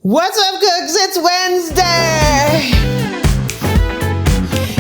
What's up, cooks? It's Wednesday.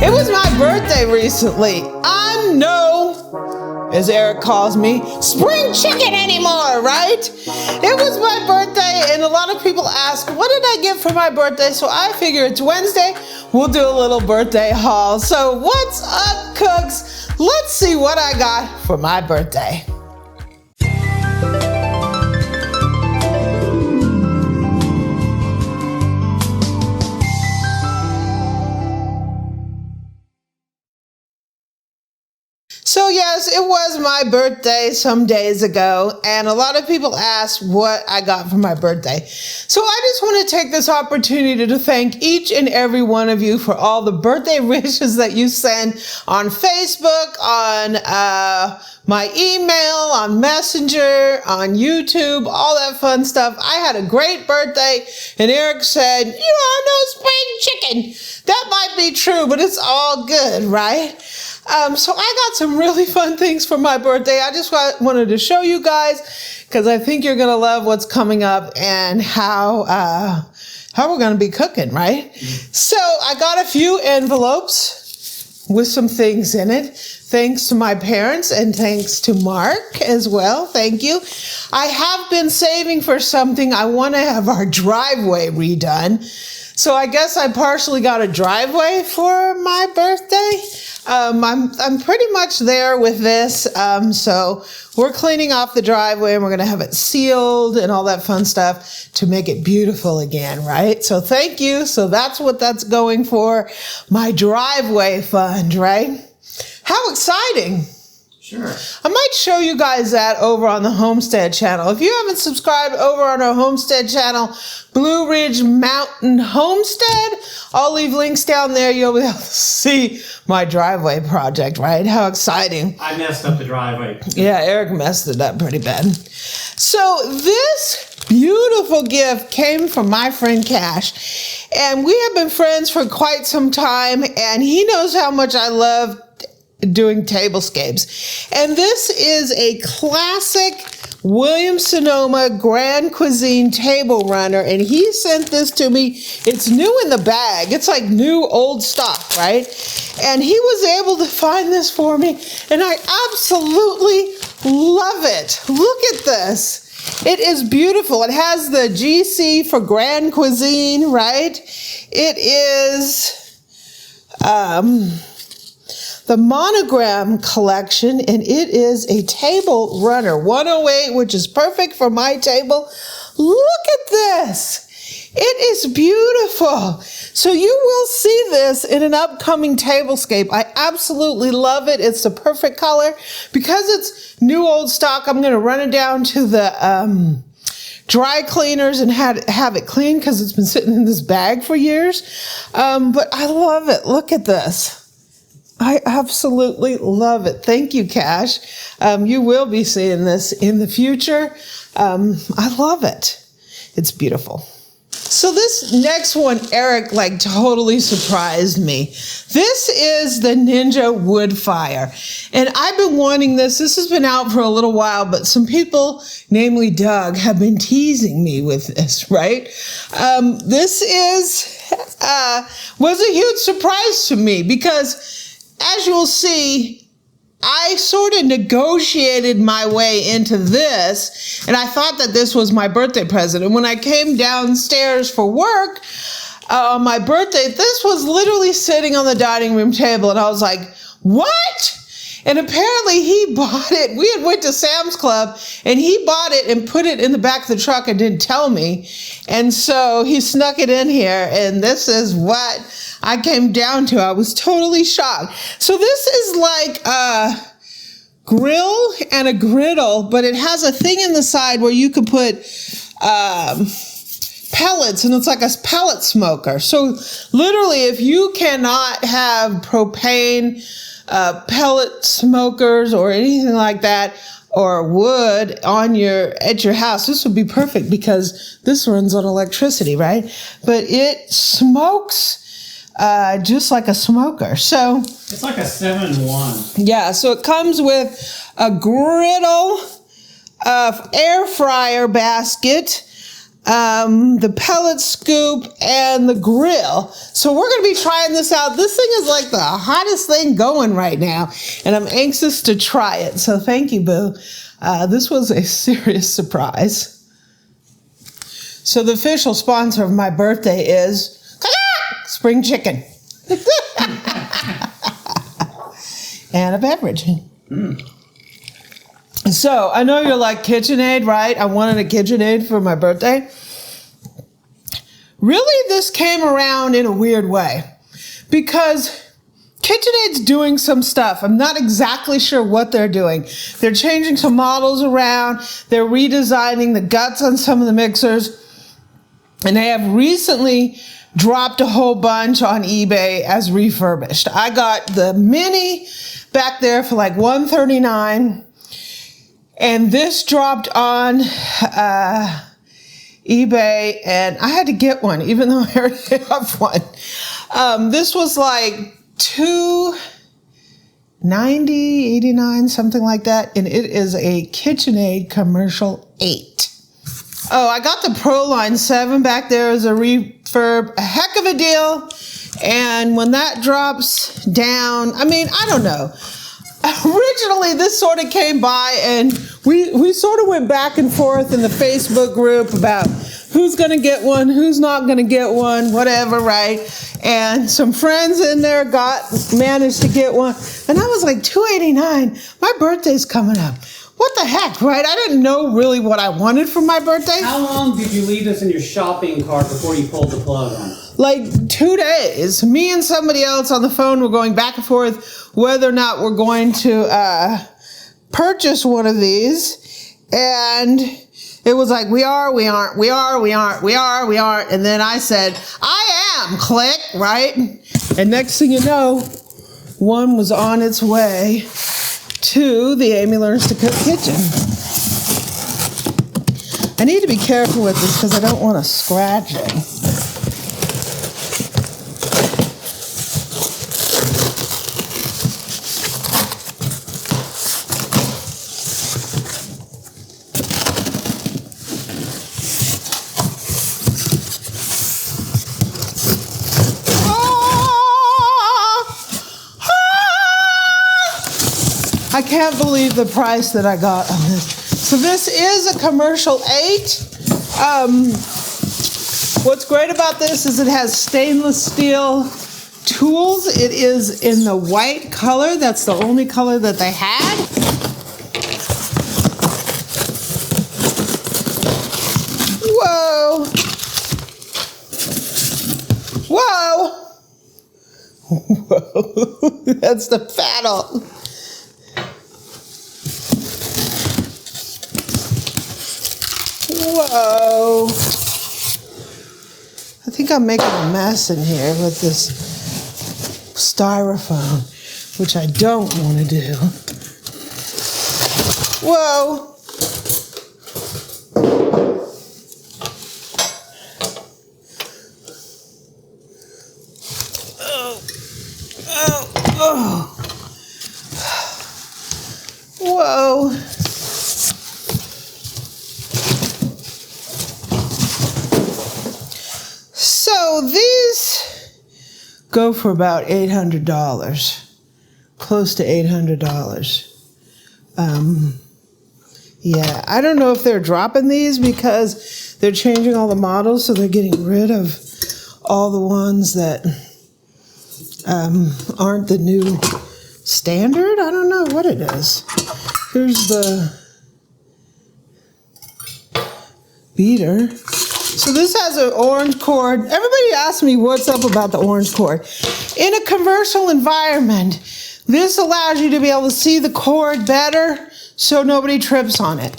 It was my birthday recently. I'm no, as Eric calls me, spring chicken anymore, right? It was my birthday and a lot of people ask, what did I get for my birthday? So I figure it's Wednesday, we'll do a little birthday haul. So what's up, cooks? Let's see what I got for my birthday. So yes, it was my birthday some days ago, and a lot of people asked what I got for my birthday. So I just want to take this opportunity to thank each and every one of you for all the birthday wishes that you send on Facebook, on my email, on Messenger, on YouTube, all that fun stuff. I had a great birthday, and Eric said, "You are no spring chicken." That might be true, but it's all good, right? So I got some really fun things for my birthday. I just wanted to show you guys because I think you're going to love what's coming up and how we're going to be cooking, right? So I got a few envelopes with some things in it. Thanks to my parents and thanks to Mark as well. Thank you. I have been saving for something. I want to have our driveway redone. So I guess I partially got a driveway for my birthday. I'm pretty much there with this. So we're cleaning off the driveway and we're going to have it sealed and all that fun stuff to make it beautiful again, right? So thank you. So that's what that's going for, my driveway fund, right? How exciting. Sure. I might show you guys that over on the Homestead channel. If you haven't subscribed over on our Homestead channel, Blue Ridge Mountain Homestead, I'll leave links down there. You'll be able to see my driveway project, right? How exciting. I messed up the driveway. Yeah, Eric messed it up pretty bad. So this beautiful gift came from my friend Cash. And we have been friends for quite some time. And he knows how much I love doing tablescapes. And this is a classic Williams-Sonoma Grand Cuisine table runner, and he sent this to me. It's new in the bag. It's like new old stock, right? And he was able to find this for me, and I absolutely love it. Look at this. It is beautiful. It has the GC for Grand Cuisine, right? It is the Monogram collection, and it is a table runner 108, which is perfect for my table. Look at this. It is beautiful. So you will see this in an upcoming tablescape. I absolutely love it. It's the perfect color. Because it's new old stock, I'm going to run it down to the dry cleaners and have it cleaned because it's been sitting in this bag for years. But I love it. Look at this. I absolutely love it. Thank you, Cash. You will be seeing this in the future. I love it. It's beautiful. So this next one, Eric, totally surprised me. This is the Ninja Woodfire. And I've been wanting this. This has been out for a little while, but some people, namely Doug, have been teasing me with this, right? This was a huge surprise to me because, as you'll see, I sort of negotiated my way into this, and I thought that this was my birthday present. And when I came downstairs for work on my birthday, this was literally sitting on the dining room table, and I was like, what? And apparently he bought it. We had went to Sam's Club, and he bought it and put it in the back of the truck and didn't tell me. And so he snuck it in here, and this is what I came down to. I was totally shocked. So this is like a grill and a griddle, but it has a thing in the side where you could put pellets, and it's like a pellet smoker. So literally, if you cannot have propane pellet smokers or anything like that, or wood at your house, this would be perfect because this runs on electricity, right? But it smokes just like a smoker. So it's like a 7-in-1. Yeah, so it comes with a griddle, air fryer basket, the pellet scoop, and the grill. So we're going to be trying this out. This thing is like the hottest thing going right now, and I'm anxious to try it. So thank you, Boo. This was a serious surprise. So the official sponsor of my birthday is spring chicken. And a beverage. So I know you're like, KitchenAid, right? I wanted a KitchenAid for my birthday. Really, this came around in a weird way because KitchenAid's doing some stuff. I'm not exactly sure what they're doing. They're changing some models around. They're redesigning the guts on some of the mixers. And they have recently dropped a whole bunch on eBay as refurbished. I got the mini back there for like $139. And this dropped on eBay, and I had to get one, even though I already have one. This was like $290, $89, something like that. And it is a KitchenAid Commercial 8. Oh, I got the Pro Line 7 back there as a refurb. A heck of a deal. And when that drops down, I mean, I don't know. Originally, this sort of came by, and we sort of went back and forth in the Facebook group about who's going to get one, who's not going to get one, whatever, right? And some friends in there managed to get one. And I was like, $289. My birthday's coming up. What the heck, right? I didn't know really what I wanted for my birthday. How long did you leave this in your shopping cart before you pulled the plug on it? Like 2 days. Me and somebody else on the phone were going back and forth whether or not we're going to purchase one of these. And it was like, we aren't. And then I said, I am, click, right? And next thing you know, one was on its way to the Amy Learns to Cook kitchen. I need to be careful with this because I don't want to scratch it. I can't believe the price that I got on this. So this is a Commercial 8. What's great about this is it has stainless steel tools. It is in the white color. That's the only color that they had. Whoa. Whoa. Whoa. That's the paddle. Whoa. I think I'm making a mess in here with this styrofoam, which I don't want to do. Whoa. Oh. Whoa. So these go for about $800, close to $800. Yeah, I don't know if they're dropping these because they're changing all the models, so they're getting rid of all the ones that aren't the new standard. I don't know what it is. Here's the beater. So this has an orange cord. Everybody asks me what's up about the orange cord. In a commercial environment, this allows you to be able to see the cord better so nobody trips on it.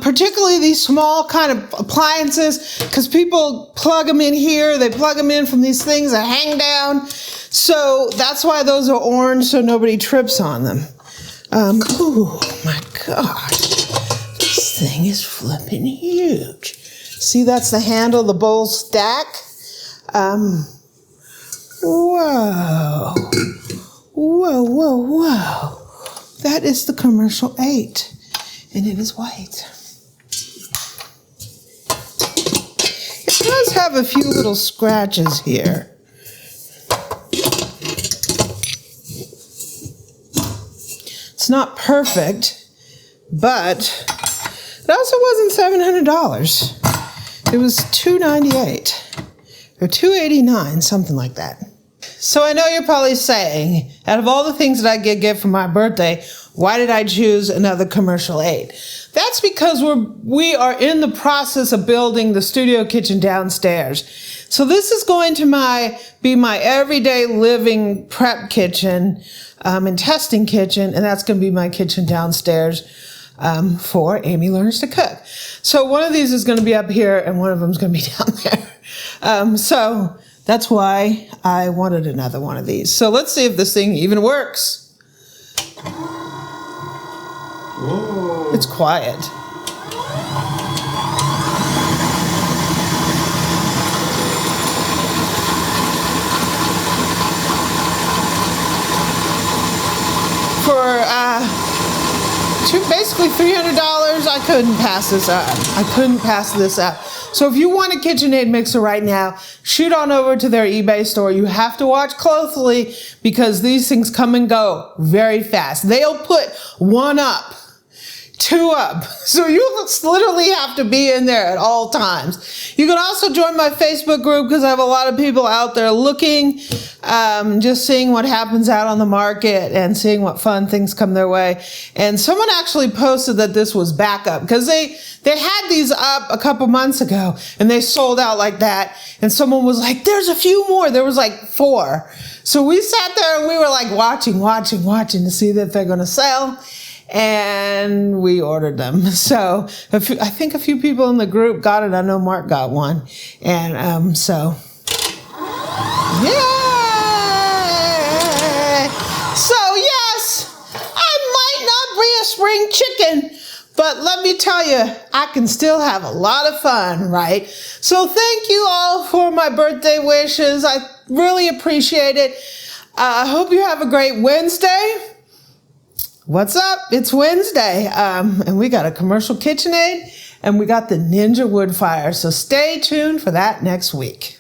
Particularly these small kind of appliances, because people plug them in here, they plug them in from these things that hang down. So that's why those are orange, so nobody trips on them. Oh my gosh, this thing is flipping huge. See, that's the handle, the bowl stack. Whoa. Whoa, whoa, whoa. That is the Commercial 8, and it is white. have a few little scratches here. It's not perfect, but it also wasn't $700. It was $298 or $289, something like that. So I know you're probably saying, out of all the things that I get for my birthday, why did I choose another commercial aid? That's because we are in the process of building the studio kitchen downstairs. So this is going to be my everyday living prep kitchen and testing kitchen, and that's going to be my kitchen downstairs for Amy Learns to Cook. So one of these is going to be up here, and one of them is going to be down there. So that's why I wanted another one of these. So let's see if this thing even works. Whoa. It's quiet. For basically $300, I couldn't pass this up. I couldn't pass this up. So if you want a KitchenAid mixer right now, shoot on over to their eBay store. You have to watch closely because these things come and go very fast. They'll put one up, two up. So you literally have to be in there at all times. You can also join my Facebook group because I have a lot of people out there looking, just seeing what happens out on the market and seeing what fun things come their way. And someone actually posted that this was backup because they had these up a couple months ago and they sold out like that. And someone was like, there's a few more. There was like 4. So we sat there and we were like watching to see that they're going to sell. And we ordered them. So I think a few people in the group got it. I know Mark got one. And so, yeah. So yes, I might not be a spring chicken, but let me tell you, I can still have a lot of fun, right? So thank you all for my birthday wishes. I really appreciate it. I hope you have a great Wednesday. What's up? It's Wednesday, and we got a commercial KitchenAid, and we got the Ninja Woodfire. So stay tuned for that next week.